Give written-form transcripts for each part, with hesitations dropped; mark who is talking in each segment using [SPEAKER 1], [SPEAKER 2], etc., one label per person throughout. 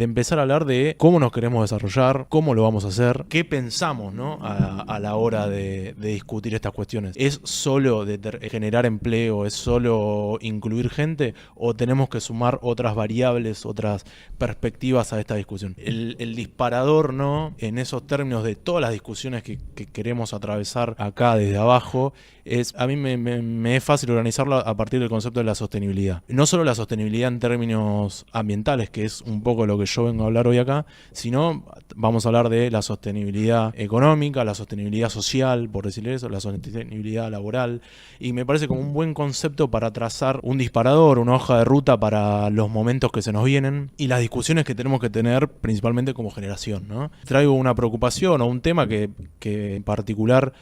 [SPEAKER 1] de empezar a hablar de cómo nos queremos desarrollar, cómo lo vamos a hacer, qué pensamos, ¿no? a la hora de discutir estas cuestiones. ¿Es solo generar empleo, es solo incluir gente, o tenemos que sumar otras variables, otras perspectivas a esta discusión? El disparador, ¿no? En esos términos de todas las discusiones que queremos atravesar acá desde abajo, a mí me es fácil organizarlo a partir del concepto de la sostenibilidad. No solo la sostenibilidad en términos ambientales, que es un poco lo que yo vengo a hablar hoy acá, sino vamos a hablar de la sostenibilidad económica, la sostenibilidad social, por decirle eso, la sostenibilidad laboral, y me parece como un buen concepto para trazar un disparador, una hoja de ruta para los momentos que se nos vienen y las discusiones que tenemos que tener principalmente como generación, ¿no? Traigo una preocupación o un tema que en particular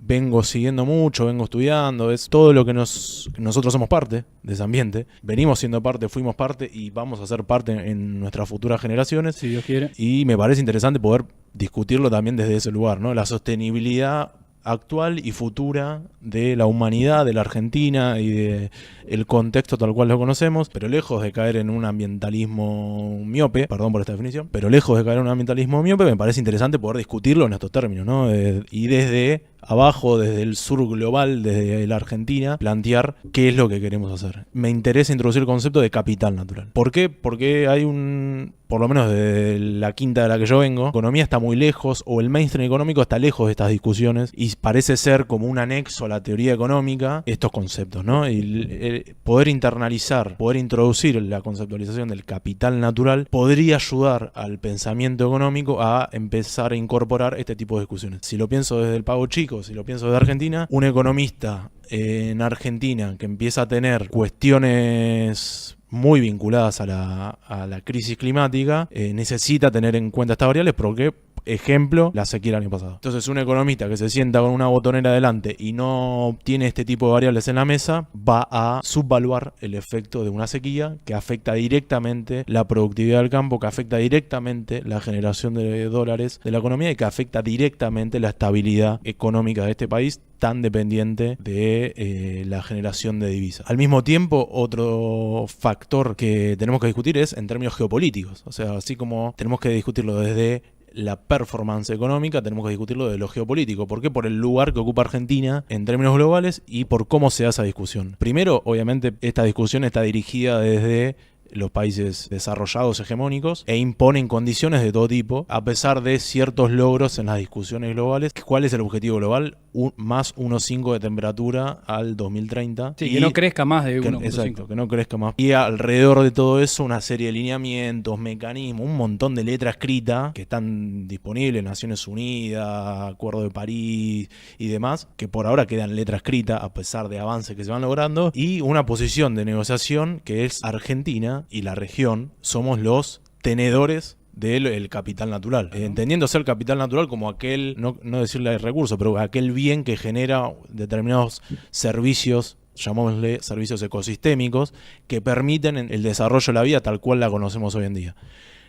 [SPEAKER 1] vengo siguiendo mucho, vengo estudiando, es todo lo que nosotros somos parte de ese ambiente, venimos siendo parte, fuimos parte y vamos a ser parte en nuestras futuras generaciones,
[SPEAKER 2] si Dios quiere.
[SPEAKER 1] Y me parece interesante poder discutirlo también desde ese lugar, ¿no? La sostenibilidad actual y futura de la humanidad, de la Argentina y de el contexto tal cual lo conocemos, pero lejos de caer en un ambientalismo miope, perdón por esta definición, pero lejos de caer en un ambientalismo miope, me parece interesante poder discutirlo en estos términos, ¿no? Y desde abajo, desde el sur global, desde la Argentina, plantear qué es lo que queremos hacer. Me interesa introducir el concepto de capital natural. ¿Por qué? Porque hay por lo menos de la quinta de la que yo vengo, la economía está muy lejos, o el mainstream económico está lejos de estas discusiones, y parece ser como un anexo a la teoría económica estos conceptos, ¿no? Y poder internalizar, poder introducir la conceptualización del capital natural podría ayudar al pensamiento económico a empezar a incorporar este tipo de discusiones. Si lo pienso desde el pago chico, si lo pienso desde Argentina, un economista en Argentina que empieza a tener cuestiones muy vinculadas a la crisis climática, necesita tener en cuenta estas variables porque, ejemplo, la sequía el año pasado. Entonces, un economista que se sienta con una botonera adelante y no tiene este tipo de variables en la mesa, va a subvaluar el efecto de una sequía que afecta directamente la productividad del campo, que afecta directamente la generación de dólares de la economía y que afecta directamente la estabilidad económica de este país, tan dependiente de la generación de divisas. Al mismo tiempo, otro factor que tenemos que discutir es en términos geopolíticos. O sea, así como tenemos que discutirlo desde la performance económica, tenemos que discutirlo de lo geopolítico. ¿Por qué? Por el lugar que ocupa Argentina en términos globales y por cómo se da esa discusión. Primero, obviamente, esta discusión está dirigida desde los países desarrollados hegemónicos e imponen condiciones de todo tipo, a pesar de ciertos logros en las discusiones globales. ¿Cuál es el objetivo global? Más 1,5 de temperatura al 2030.
[SPEAKER 2] Sí, que no crezca más de 1,5.
[SPEAKER 1] Exacto, que no crezca más. Y alrededor de todo eso una serie de lineamientos, mecanismos, un montón de letra escrita que están disponibles, Naciones Unidas, Acuerdo de París y demás, que por ahora quedan letra escrita a pesar de avances que se van logrando, y una posición de negociación que es Argentina y la región somos los tenedores del capital natural, entendiéndose el capital natural como aquel, no decirle recurso, pero aquel bien que genera determinados servicios, llamémosle servicios ecosistémicos, que permiten el desarrollo de la vida tal cual la conocemos hoy en día.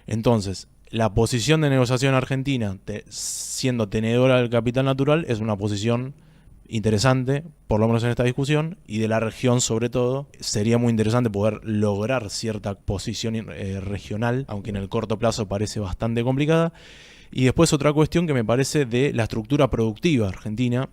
[SPEAKER 1] Entonces, la posición de negociación argentina, siendo tenedora del capital natural, es una posición interesante, por lo menos en esta discusión, y de la región sobre todo. Sería muy interesante poder lograr cierta posición regional, aunque en el corto plazo parece bastante complicada. Y después otra cuestión que me parece de la estructura productiva argentina,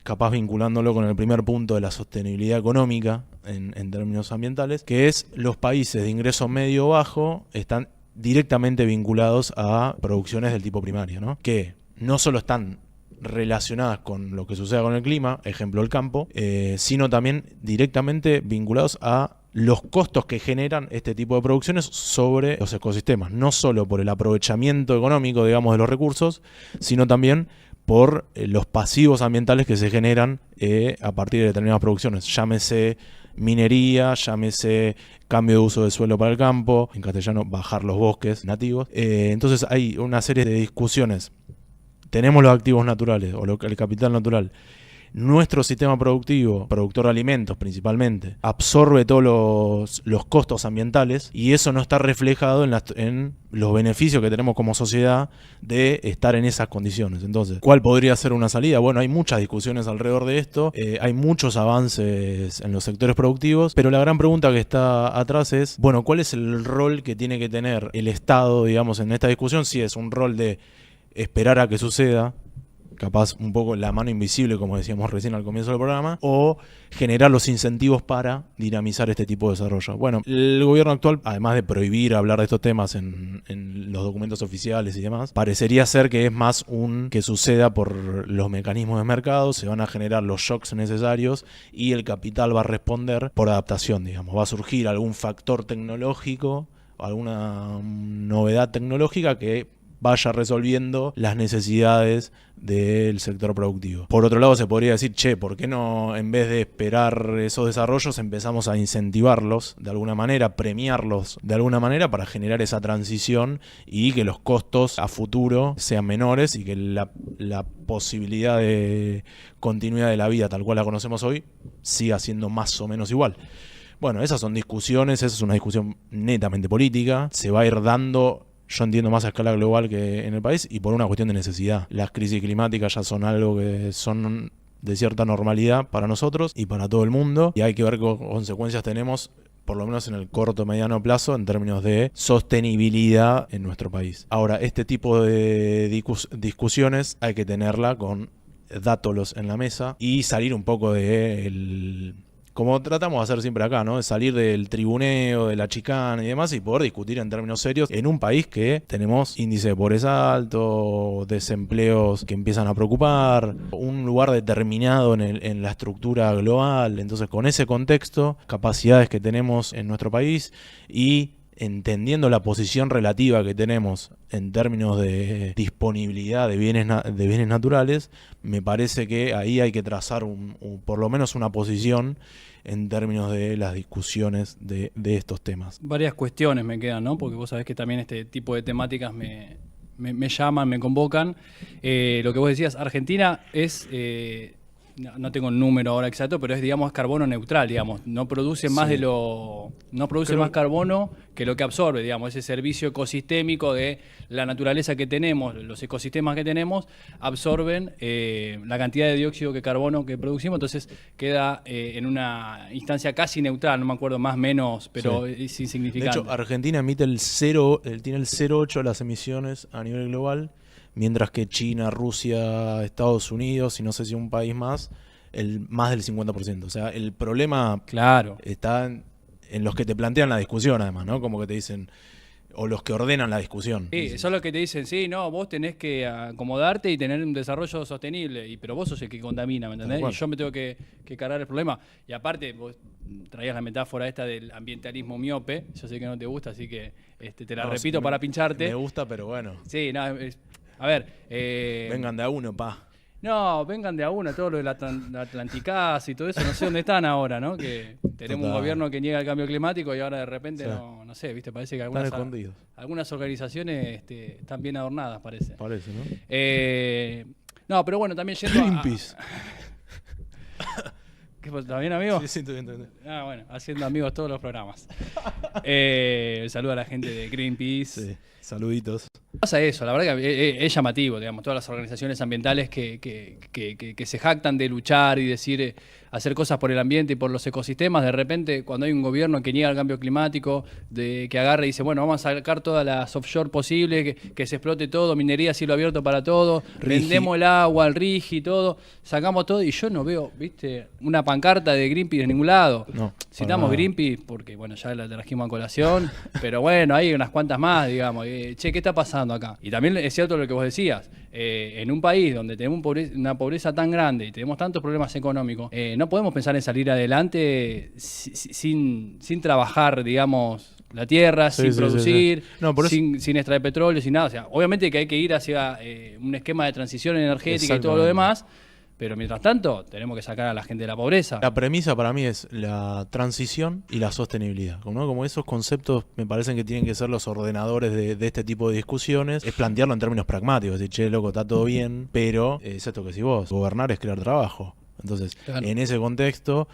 [SPEAKER 1] capaz vinculándolo con el primer punto de la sostenibilidad económica en términos ambientales, que es los países de ingreso medio bajo están directamente vinculados a producciones del tipo primario, ¿no? Que no solo están relacionadas con lo que suceda con el clima, ejemplo el campo, sino también directamente vinculados a los costos que generan este tipo de producciones sobre los ecosistemas, no solo por el aprovechamiento económico, digamos, de los recursos, sino también por los pasivos ambientales que se generan a partir de determinadas producciones, llámese minería, llámese cambio de uso del suelo para el campo, en castellano bajar los bosques nativos. Entonces hay una serie de discusiones. Tenemos los activos naturales o el capital natural. nuestro sistema productivo, productor de alimentos principalmente, absorbe todos los costos ambientales y eso no está reflejado en los beneficios que tenemos como sociedad de estar en esas condiciones. Entonces, ¿cuál podría ser una salida? Bueno, hay muchas discusiones alrededor de esto, hay muchos avances en los sectores productivos, pero la gran pregunta que está atrás es, bueno, ¿cuál es el rol que tiene que tener el Estado, digamos, en esta discusión? Si es un rol de esperar a que suceda, capaz un poco la mano invisible, como decíamos recién al comienzo del programa, o generar los incentivos para dinamizar este tipo de desarrollo. Bueno, el gobierno actual, además de prohibir hablar de estos temas en los documentos oficiales y demás, parecería ser que es más que suceda por los mecanismos de mercado, se van a generar los shocks necesarios y el capital va a responder por adaptación, digamos. Va a surgir algún factor tecnológico, alguna novedad tecnológica que vaya resolviendo las necesidades del sector productivo. Por otro lado, se podría decir, ¿por qué no, en vez de esperar esos desarrollos, empezamos a incentivarlos de alguna manera, premiarlos de alguna manera para generar esa transición y que los costos a futuro sean menores y que la posibilidad de continuidad de la vida tal cual la conocemos hoy siga siendo más o menos igual? Bueno, esas son discusiones, esa es una discusión netamente política, se va a ir dando, yo entiendo, más a escala global que en el país y por una cuestión de necesidad. Las crisis climáticas ya son algo que son de cierta normalidad para nosotros y para todo el mundo y hay que ver qué consecuencias tenemos, por lo menos en el corto mediano plazo, en términos de sostenibilidad en nuestro país. Ahora, este tipo de discusiones hay que tenerla con datos en la mesa y salir un poco de como tratamos de hacer siempre acá, ¿no? De salir del tribuneo, de la chicana y demás y poder discutir en términos serios en un país que tenemos índice de pobreza alto, desempleos que empiezan a preocupar, un lugar determinado en la estructura global. Entonces, con ese contexto, capacidades que tenemos en nuestro país y entendiendo la posición relativa que tenemos en términos de disponibilidad de bienes naturales, me parece que ahí hay que trazar por lo menos una posición en términos de las discusiones de estos temas.
[SPEAKER 2] Varias cuestiones me quedan, ¿no? Porque vos sabés que también este tipo de temáticas me llaman, me convocan. Lo que vos decías, Argentina es... no tengo el número ahora exacto, pero es, digamos, carbono neutral, digamos. No produce más más carbono que lo que absorbe, digamos. Ese servicio ecosistémico de la naturaleza que tenemos, los ecosistemas que tenemos, absorben la cantidad de dióxido de carbono que producimos, entonces queda en una instancia casi neutral, no me acuerdo más, menos, pero es insignificante.
[SPEAKER 1] De hecho, Argentina emite tiene el 0,8 de las emisiones a nivel global, mientras que China, Rusia, Estados Unidos y no sé si un país más, más del 50%. O sea, el problema está en los que te plantean la discusión, además, ¿no? Como que te dicen, o los que ordenan la discusión.
[SPEAKER 2] Sí, son los que te dicen, sí, no, vos tenés que acomodarte y tener un desarrollo sostenible, pero vos sos el que contamina, ¿me entendés? Y yo me tengo que cargar el problema. Y aparte, vos traías la metáfora esta del ambientalismo miope, yo sé que no te gusta, así que te la repito para pincharte.
[SPEAKER 1] Me gusta, pero bueno.
[SPEAKER 2] Sí, no, a ver...
[SPEAKER 1] vengan de a uno, pa.
[SPEAKER 2] No, vengan de a uno, todo lo de la Atlanticás y todo eso, no sé dónde están ahora, ¿no? Que tenemos un gobierno que niega el cambio climático y ahora de repente no sé, ¿viste? Parece que algunas organizaciones están bien adornadas, parece.
[SPEAKER 1] Parece, ¿no?
[SPEAKER 2] No, pero bueno, también yendo
[SPEAKER 1] Greenpeace.
[SPEAKER 2] ¿Está bien, amigo?
[SPEAKER 1] Sí, estoy bien.
[SPEAKER 2] Bueno, haciendo amigos todos los programas. Saludo a la gente de Greenpeace.
[SPEAKER 1] Sí, saluditos.
[SPEAKER 2] Pasa eso, la verdad que es llamativo, digamos, todas las organizaciones ambientales que se jactan de luchar y decir, hacer cosas por el ambiente y por los ecosistemas, de repente cuando hay un gobierno que niega el cambio climático, que agarra y dice, bueno, vamos a sacar todas las offshore posibles, que se explote todo, minería a cielo abierto para todo, vendemos el agua, el RIGI, todo, sacamos todo y yo no veo, viste, una pancarta de Greenpeace en ningún lado.
[SPEAKER 1] No,
[SPEAKER 2] citamos Greenpeace porque, bueno, ya la trajimos a colación, pero bueno, hay unas cuantas más, digamos, ¿qué está pasando acá? Y también es cierto lo que vos decías, en un país donde tenemos una pobreza tan grande y tenemos tantos problemas económicos, no podemos pensar en salir adelante sin trabajar, digamos, la tierra, sin producir, sin extraer petróleo, sin nada. O sea, obviamente que hay que ir hacia un esquema de transición energética y todo lo demás, pero mientras tanto tenemos que sacar a la gente de la pobreza.
[SPEAKER 1] La premisa para mí es la transición y la sostenibilidad, ¿no? Como esos conceptos me parecen que tienen que ser los ordenadores de este tipo de discusiones, es plantearlo en términos pragmáticos, decir, che, loco, está todo bien, pero es esto que si vos, gobernar es crear trabajo. Entonces,
[SPEAKER 2] Claro.
[SPEAKER 1] en ese contexto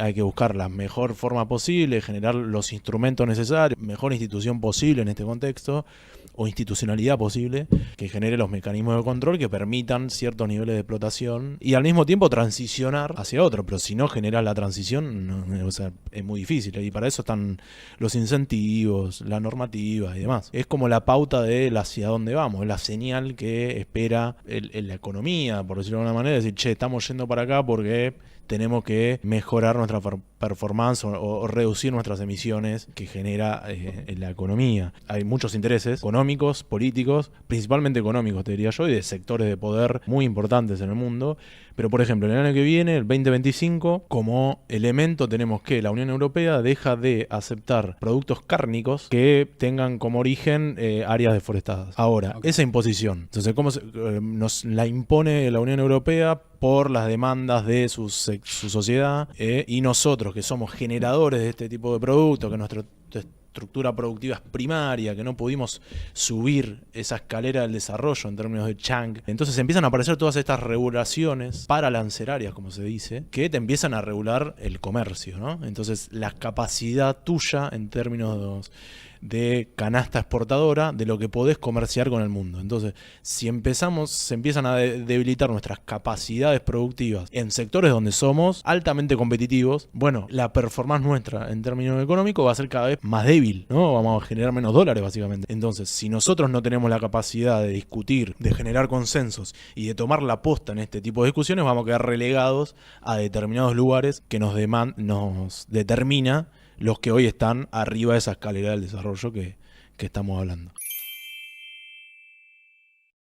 [SPEAKER 1] hay que buscar la mejor forma posible, generar los instrumentos necesarios, mejor institución posible en este contexto, o institucionalidad posible, que genere los mecanismos de control que permitan ciertos niveles de explotación y al mismo tiempo transicionar hacia otro. Pero si no generas la transición, o sea, es muy difícil. Y para eso están los incentivos, la normativa y demás. Es como la pauta de hacia dónde vamos, es la señal que espera la economía, por decirlo de alguna manera, decir, che, estamos yendo para acá porque tenemos que mejorar nuestra performance o reducir nuestras emisiones que genera la economía. Hay muchos intereses económicos, políticos, principalmente económicos, te diría yo, y de sectores de poder muy importantes en el mundo. Pero, por ejemplo, en el año que viene, el 2025, como elemento tenemos que la Unión Europea deja de aceptar productos cárnicos que tengan como origen áreas deforestadas. Ahora,
[SPEAKER 2] Okay.
[SPEAKER 1] esa imposición, entonces, ¿cómo nos la impone la Unión Europea? Por las demandas de su sociedad, y nosotros que somos generadores de este tipo de productos, que nuestra estructura productiva es primaria, que no pudimos subir esa escalera del desarrollo en términos de chunk. Entonces empiezan a aparecer todas estas regulaciones paralancerarias, como se dice, que te empiezan a regular el comercio, ¿no? Entonces la capacidad tuya en términos de canasta exportadora de lo que podés comerciar con el mundo. Entonces, si se empiezan a debilitar nuestras capacidades productivas en sectores donde somos altamente competitivos, bueno, la performance nuestra en términos económicos va a ser cada vez más débil, ¿no? Vamos a generar menos dólares, básicamente. Entonces, si nosotros no tenemos la capacidad de discutir, de generar consensos y de tomar la posta en este tipo de discusiones, vamos a quedar relegados a determinados lugares que nos determina los que hoy están arriba de esa escalera del desarrollo que estamos hablando.